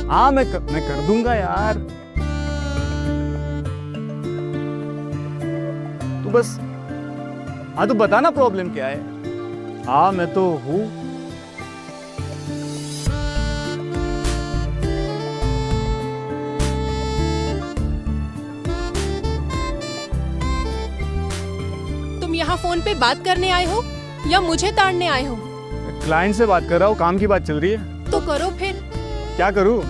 हाँ मैं कर दूंगा यार। तू बस हाँ तू बता ना प्रॉब्लम क्या है। हाँ मैं तो हूँ। तुम यहाँ फोन पे बात करने आए हो या मुझे ताड़ने आए हो? क्लाइंट से बात कर रहा हूँ, काम की बात चल रही है। तो करो फिर। क्या करूँ?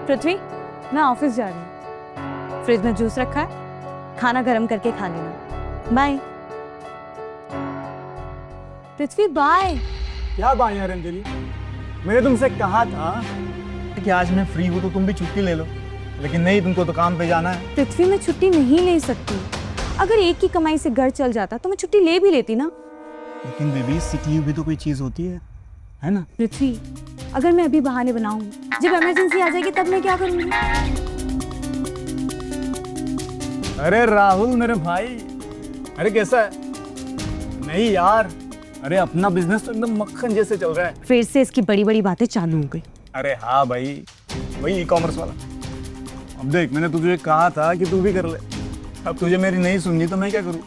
पृथ्वी, मैं ऑफिस जा रही हूँ। फ्रिज में जूस रखा है, खाना गर्म करके खा लेना। बाय। पृथ्वी बाय। क्या बाय यार अंजलि, मैंने तुमसे कहा था कि आज मैं फ्री हूँ तो तुम भी छुट्टी ले लो, लेकिन नहीं, तुमको तो काम पे जाना है। पृथ्वी, मैं छुट्टी नहीं ले सकती। अगर एक की कमाई से घर चल जाता तो मैं छुट्टी ले भी लेती ना। लेकिन बेबी, सिक लीव भी तो कोई चीज होती है ना? पृथ्वी, अगर मैं अभी बहाने बनाऊंगी, जब इमरजेंसी आ जाएगी तब मैं क्या करूंगी? अरे राहुल मेरे भाई, अरे कैसा है? नहीं यार, अरे अपना बिजनेस तो एकदम मक्खन जैसे चल रहा है। फिर से इसकी बड़ी बड़ी बातें चालू हो गई। अरे हाँ भाई, वही ई-कॉमर्स वाला। अब देख, मैंने तुझे कहा था कि तू भी कर ले। अब तुझे मेरी नहीं सुननी तो मैं क्या करूँ?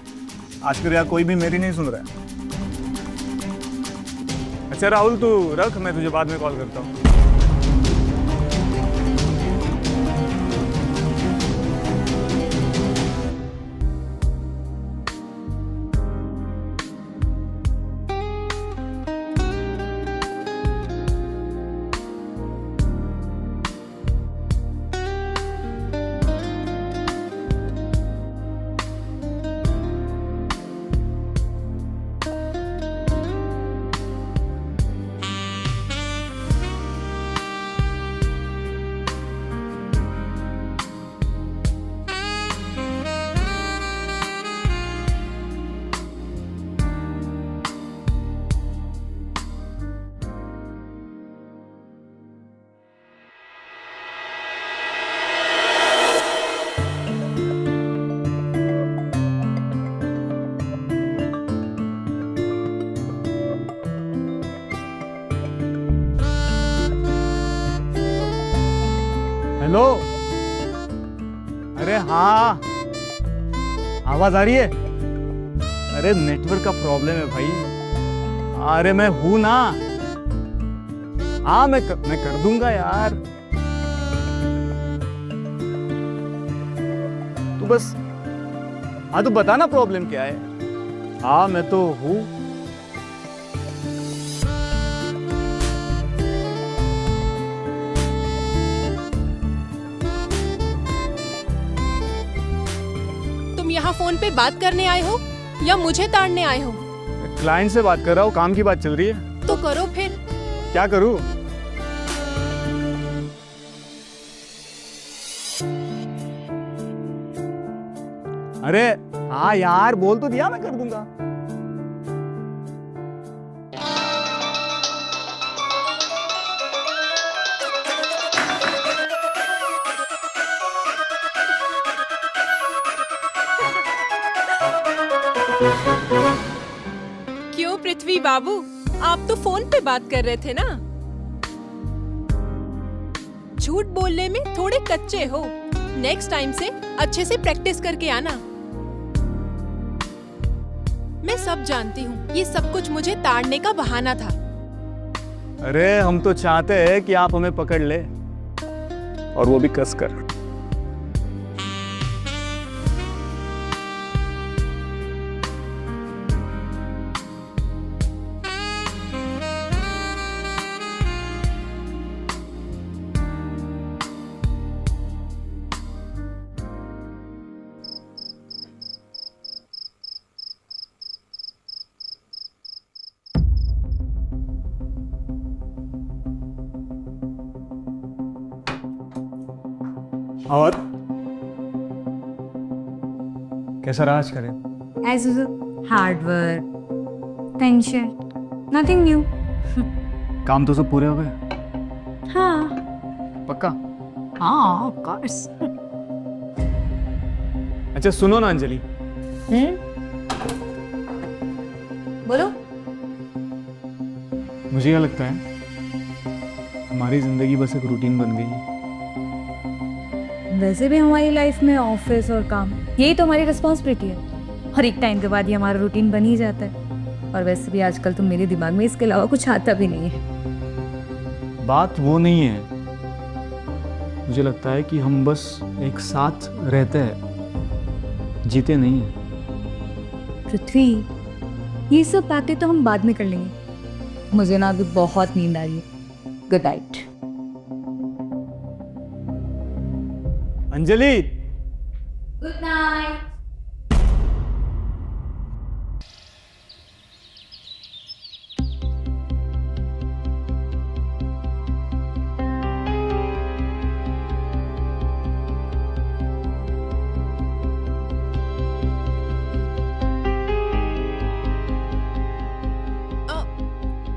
आजकल यार कोई भी मेरी नहीं सुन रहा है। अच्छा राहुल, तू रख, मैं तुझे बाद में कॉल करता हूँ। हेलो, अरे हाँ, आवाज आ रही है? अरे नेटवर्क का प्रॉब्लम है भाई। अरे मैं हूं ना। हाँ मैं कर दूंगा यार। तू बस हाँ तू बता ना प्रॉब्लम क्या है। हाँ मैं तो हूँ। यहाँ फोन पे बात करने आए हो या मुझे ताड़ने आए हो? क्लाइंट से बात कर रहा हूँ, काम की बात चल रही है। तो करो फिर। क्या करूँ? अरे हाँ यार, बोल तो दिया, मैं कर दूंगा। क्यों पृथ्वी बाबू, आप तो फोन पे बात कर रहे थे ना? झूठ बोलने में थोड़े कच्चे हो। नेक्स्ट टाइम से अच्छे से प्रैक्टिस करके आना। मैं सब जानती हूँ, ये सब कुछ मुझे ताड़ने का बहाना था। अरे हम तो चाहते हैं कि आप हमें पकड़ ले, और वो भी कस कर। और कैसा रहा आज का दिन? As usual, hard work, tension, nothing new. काम तो सब पूरे हो गए? हाँ पक्का? हाँ, of course. अच्छा सुनो ना अंजलि, बोलो। मुझे क्या लगता है हमारी जिंदगी बस एक रूटीन बन गई है। वैसे भी हमारी लाइफ में ऑफिस और काम यही तो हमारी रिस्पॉन्सिबिलिटी है, और एक टाइम के बाद ये हमारा रूटीन बन ही जाता है। और वैसे भी आजकल तो मेरे दिमाग में इसके अलावा कुछ आता भी नहीं है। बात वो नहीं है, मुझे लगता है कि हम बस एक साथ रहते हैं, जीते नहीं हैं। पृथ्वी, ये सब बातें तो हम बाद में कर लेंगे। मुझे ना अभी बहुत नींद आ रही है। Good night. Anjali, good night.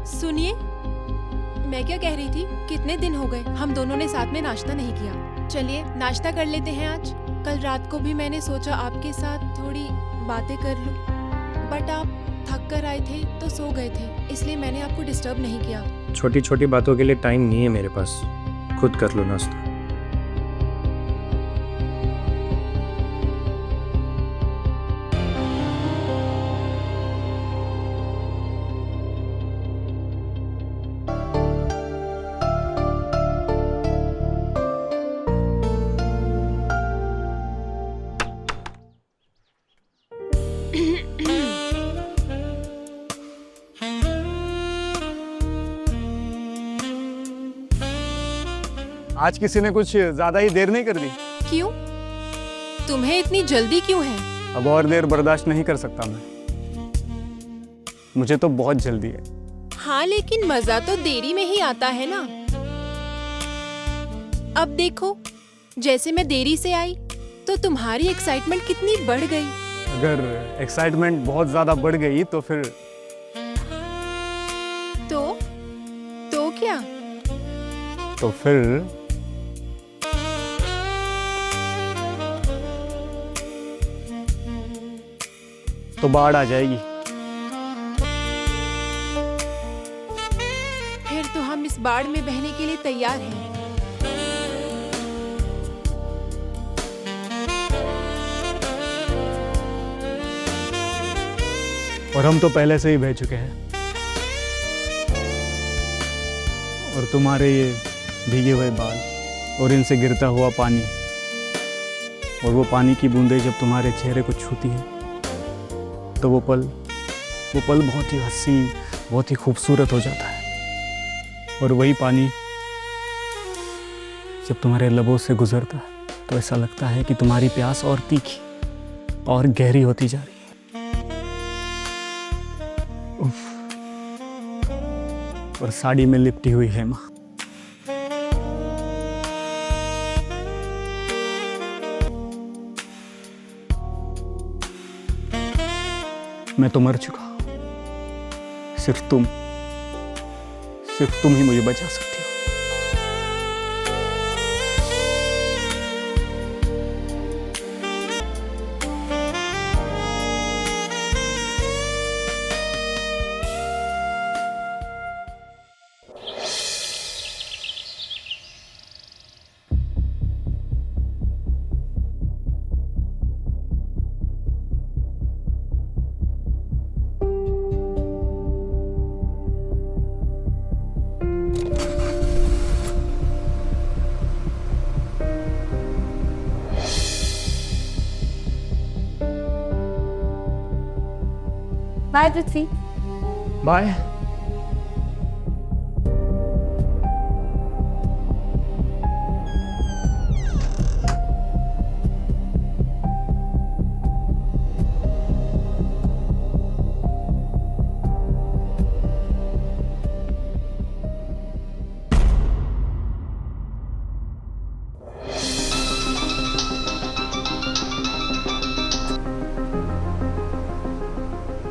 सुनिए, मैं क्या कह रही थी, कितने दिन हो गए हम दोनों ने साथ में नाश्ता नहीं किया। चलिए नाश्ता कर लेते हैं आज। कल रात को भी मैंने सोचा आपके साथ थोड़ी बातें कर लूं, बट आप थक कर आए थे तो सो गए थे, इसलिए मैंने आपको डिस्टर्ब नहीं किया। छोटी छोटी बातों के लिए टाइम नहीं है मेरे पास, खुद कर लो नाश्ता। आज किसी ने कुछ ज्यादा ही देर नहीं कर दी? क्यों? तुम्हें इतनी जल्दी क्यों है? अब और देर बर्दाश्त नहीं कर सकता मैं, मुझे तो बहुत जल्दी है। हाँ, लेकिन मजा तो देरी में ही आता है ना। अब देखो, जैसे मैं देरी से आई तो तुम्हारी एक्साइटमेंट कितनी बढ़ गई। अगर एक्साइटमेंट बहुत ज्यादा बढ़ गई तो फिर तो क्या? तो फिर तो बाढ़ आ जाएगी। फिर तो हम इस बाढ़ में बहने के लिए तैयार हैं। और हम तो पहले से ही बह चुके हैं। और तुम्हारे ये भीगे हुए बाल और इनसे गिरता हुआ पानी, और वो पानी की बूंदें जब तुम्हारे चेहरे को छूती है तो वो पल बहुत ही हसीन, बहुत ही खूबसूरत हो जाता है। और वही पानी जब तुम्हारे लबों से गुजरता है तो ऐसा लगता है कि तुम्हारी प्यास और तीखी और गहरी होती जा रही है। उफ। और साड़ी में लिपटी हुई हेमा, मैं तो मर चुका हूं, सिर्फ तुम ही मुझे बचा सकती हो। बाय पृथ्वी। बाय।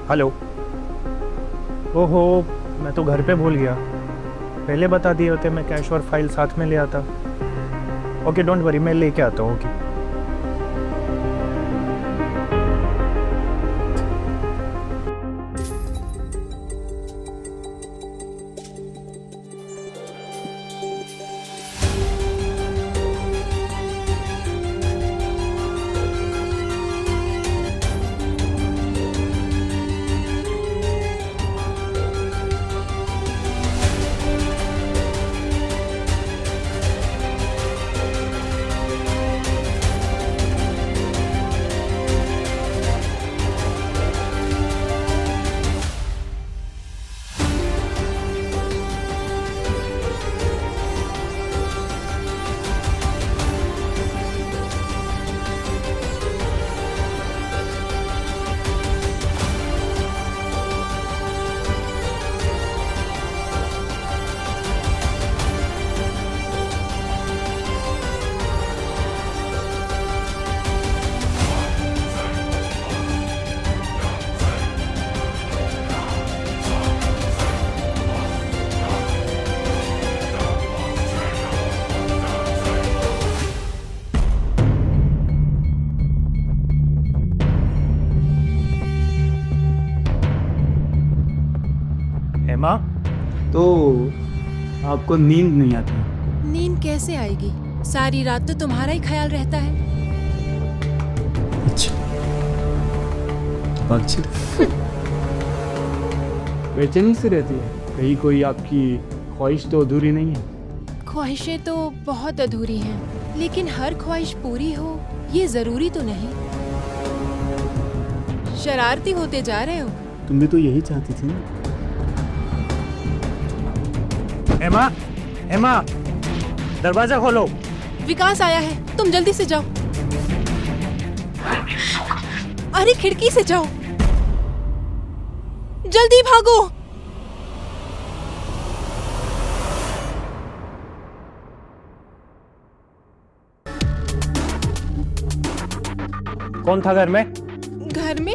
हेलो। ओहो, मैं तो घर पे भूल गया। पहले बता दिए होते मैं कैश और फाइल साथ में ले आता। ओके, डोंट वरी, मैं लेके आता हूँ। ओके। हेमा, तो आपको नींद नहीं आती? नींद कैसे आएगी? सारी रात तो तुम्हारा ही ख्याल रहता है। अच्छा, बेचैनी से रहती है? कहीं कोई आपकी ख्वाहिश तो अधूरी नहीं है? ख्वाहिशें तो बहुत अधूरी हैं, लेकिन हर ख्वाहिश पूरी हो ये जरूरी तो नहीं। शरारती होते जा रहे हो। तुम भी तो यही चाहती थी ना? हेमा, हेमा, दरवाजा खोलो। विकास आया है, तुम जल्दी से जाओ। अरे खिड़की से जाओ, जल्दी भागो। कौन था घर में? घर में?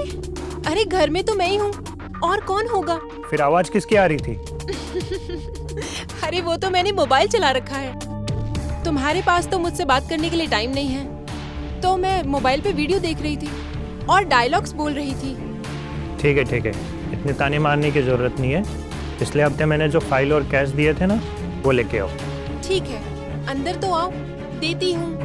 अरे घर में तो मैं ही हूँ, और कौन होगा? फिर आवाज किसकी आ रही थी? अरे वो तो मैंने मोबाइल चला रखा है। तुम्हारे पास तो मुझसे बात करने के लिए टाइम नहीं है, तो मैं मोबाइल पे वीडियो देख रही थी और डायलॉग्स बोल रही थी। ठीक है ठीक है, इतने ताने मारने की जरूरत नहीं है। पिछले हफ्ते मैंने जो फाइल और कैश दिए थे ना, वो लेके आओ। ठीक है, अंदर तो आओ, देती हूँ।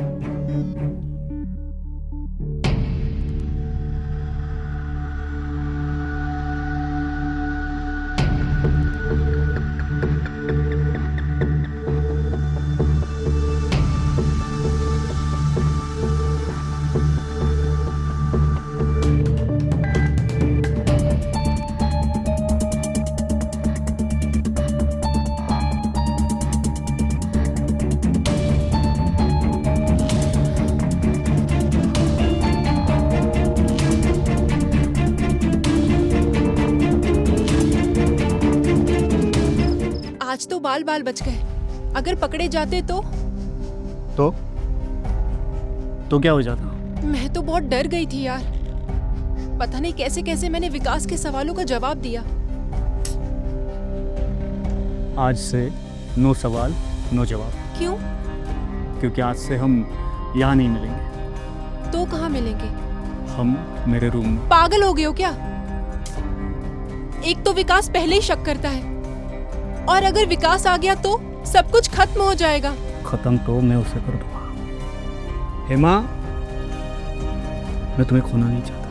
आज तो बाल बाल बच गए, अगर पकड़े जाते तो क्या हो जाता? मैं तो बहुत डर गई थी यार। पता नहीं कैसे कैसे मैंने विकास के सवालों का जवाब दिया। आज से नो सवाल नो जवाब, क्यों? क्योंकि आज से हम यहाँ नहीं मिलेंगे। तो कहाँ मिलेंगे? हम मेरे रूम में। पागल हो गए हो क्या? एक तो विकास पहले ही शक करता है, और अगर विकास आ गया तो सब कुछ खत्म हो जाएगा। खत्म तो मैं उसे कर दूंगा। हेमा, मैं तुम्हें खोना नहीं चाहता।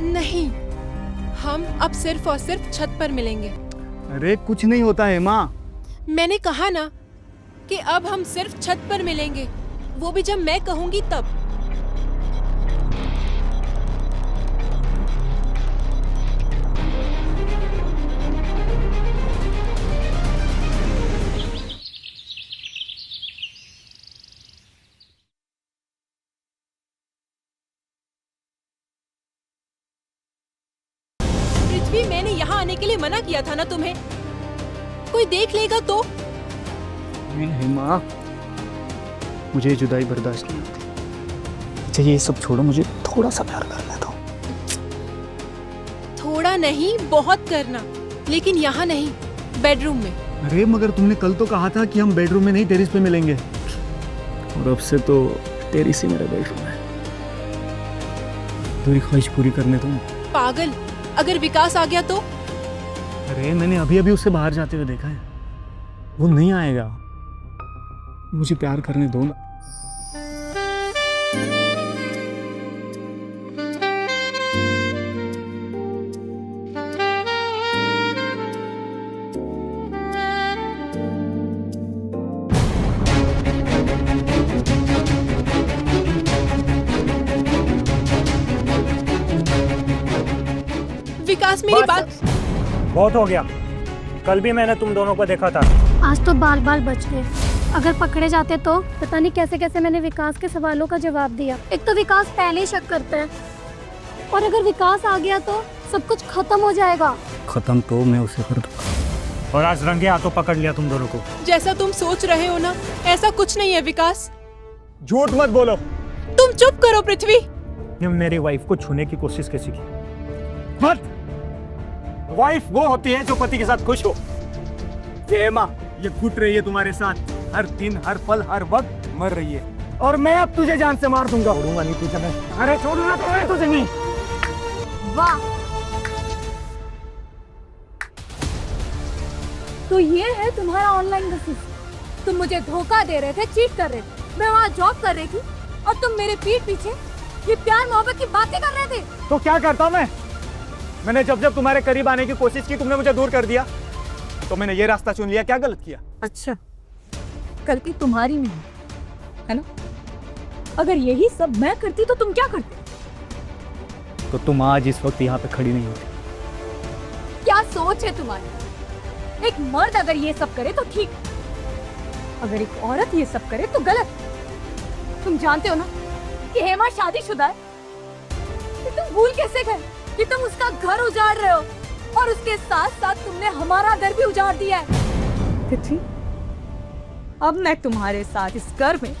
नहीं, हम अब सिर्फ और सिर्फ छत पर मिलेंगे। अरे कुछ नहीं होता हेमा। मैंने कहा ना कि अब हम सिर्फ छत पर मिलेंगे, वो भी जब मैं कहूंगी तब। पृथ्वी, मैंने यहाँ आने के लिए मना किया था ना तुम्हें। कोई देख लेगा तो? हेमा, मुझे जुदाई बर्दाश्त नहीं होती। अच्छा ये सब छोड़ो, मुझे थोड़ा सा प्यार करना दो। थोड़ा नहीं, बहुत करना, लेकिन यहाँ नहीं, बेडरूम में। अरे मगर तुमने कल तो कहा था कि हम बेडरूम में नहीं टेरिस पे मिलेंगे, और अब से तो टेरिस ही मेरा बेडरूम है। तेरी ख्वाहिश पूरी करने दो। पागल, अगर विकास आ गया तो? अरे मैंने अभी अभी उससे बाहर जाते हुए देखा है, वो नहीं आएगा। मुझे प्यार करने दो ना। विकास, मेरी बात। बहुत हो गया, कल भी मैंने तुम दोनों को देखा था। आज तो बाल बाल बच गए। अगर पकड़े जाते तो पता नहीं कैसे कैसे मैंने विकास के सवालों का जवाब दिया। एक तो विकास पहले ही शक करता है, और अगर विकास आ गया तो सब कुछ खत्म हो जाएगा। खत्म तो मैं उसे कर दूंगा। और आज रंगे हाथों पकड़ लिया तुम दोनों को। जैसा तुम सोच रहे हो ना, ऐसा कुछ नहीं है विकास। झूठ मत बोलो। तुम चुप करो पृथ्वी। तुमने मेरी वाइफ को छूने की कोशिश कैसी की? मत। वाइफ वो होती है जो पति के साथ खुश हो। ये हेमा, ये घुट रही है तुम्हारे साथ, हर दिन हर पल हर वक्त मर रही है, और मैं अब तुझे जान से मार दूंगा। छोड़ूंगा नहीं तुझे मैं। अरे छोड़ूंगा तो मैं तुझे नहीं। वाह, तो ये है तुम्हारा ऑनलाइन बिजनेस। तुम मुझे धोखा दे रहे थे, चीट कर रहे थे, मैं वहाँ जॉब कर रही थी और तुम मेरे पीठ पीछे ये प्यार मोहब्बत की बातें कर रहे थे। तो क्या करता मैं? मैंने जब जब तुम्हारे करीब आने की कोशिश की तुमने मुझे दूर कर दिया, तो मैंने ये रास्ता चुन लिया। क्या गलत किया? अच्छा, गलती तुम्हारी नहीं है ना? अगर यही सब मैं करती तो तुम क्या करते? तो तुम आज इस वक्त यहाँ पे खड़ी नहीं होती। क्या सोच है तुम्हारी? एक मर्द अगर ये सब करे तो ठीक, अगर एक औरत ये सब करे तो गलत। तुम जानते हो ना कि हेमा शादीशुदा है। कि तुम भूल कैसे गए कि तुम उसका घर उजाड़ रहे हो और उसके साथ साथ तुमने हमारा घर भी उजाड़ दिया है। तिथि, अब मैं तुम्हारे साथ इस घर में,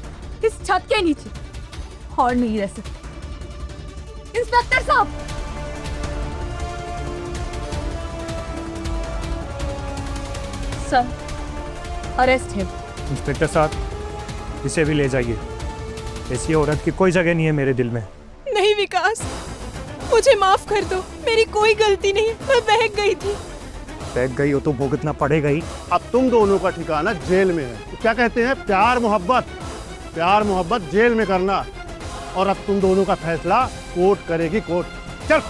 इस छत के नीचे और नहीं रह सकती। इंस्पेक्टर साहब, सर, अरेस्ट है। इंस्पेक्टर साहब, इसे भी ले जाइए। ऐसी औरत की कोई जगह नहीं है मेरे दिल में। नहीं विकास, मुझे माफ कर दो, मेरी कोई गलती नहीं, मैं बहक गई थी। बैग गई हो तो भुगतना पड़ेगा ही। अब तुम दोनों का ठिकाना जेल में है। तो क्या कहते हैं, प्यार मोहब्बत जेल में करना। और अब तुम दोनों का फैसला कोर्ट करेगी, कोर्ट। चल।